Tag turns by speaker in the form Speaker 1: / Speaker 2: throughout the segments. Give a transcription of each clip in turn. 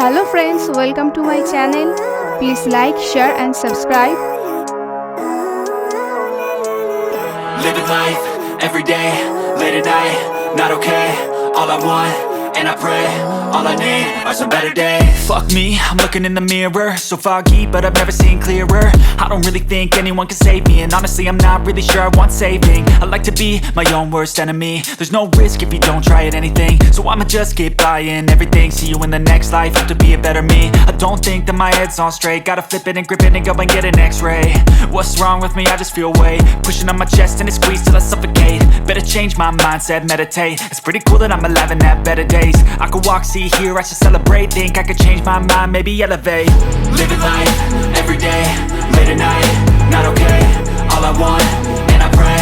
Speaker 1: Hello friends, welcome to my channel. Please like, share and subscribe.
Speaker 2: Living life, everyday, late at night, not okay. All I want, and I pray, all I need are some better days. Fuck me, I'm looking in the mirror, so foggy, but I've never seen clearer. I don't really think anyone can save me, and honestly I'm not really sure I want saving. I like to be my own worst enemy. There's no risk if you don't try at anything, so I'ma just keep buying everything. See you in the next life, have to be a better me. I don't think that my head's on straight, gotta flip it and grip it and go and get an x-ray. What's wrong with me? I just feel weight pushing on my chest and it squeezes till I suffocate. Better change my mindset, meditate. It's pretty cool that I'm alive and have better days. I could walk, see, hear, I should celebrate. Think I could change my mind, maybe elevate. Living life, everyday, late at night, not okay. All I want, and I pray,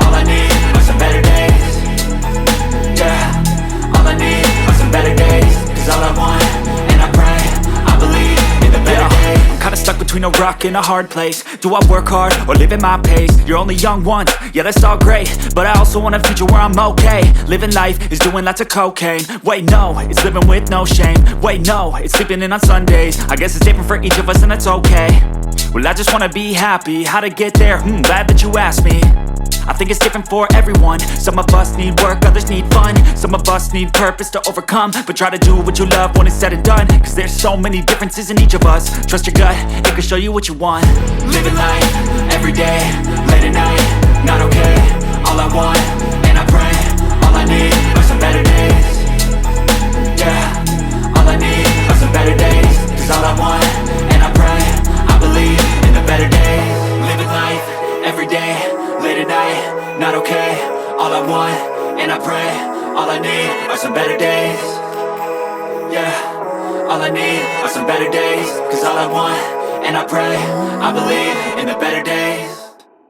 Speaker 2: all I need are some better days. Yeah, all I need are some better days. Cause all I want, and I pray, I believe in the better days. I'm kinda stuck between a rock and a hard place. Do I work hard or live at my pace? You're only young once, yeah that's all great, but I also want a future where I'm okay. Living life is doing lots of cocaine. Wait no, it's living with no shame. Wait no, it's sleeping in on Sundays. I guess it's different for each of us and that's okay. Well I just wanna be happy, how to get there? Glad that you asked me. I think it's different for everyone. Some of us need work, others need fun. Some of us need purpose to overcome. But try to do what you love when it's said and done. Cause there's so many differences in each of us. Trust your gut, it can show you what you want. Living life, everyday, late at night, not okay. All I want, and I pray, all I need are some better days. Yeah, all I need are some better days. Cause all I want, and I pray, I believe in the better days. Living life, everyday, late at night, not okay. All I want, and I pray, all I need are some better days. Yeah, all I need are some better days. Cause all I want, and I pray, I believe in the better days.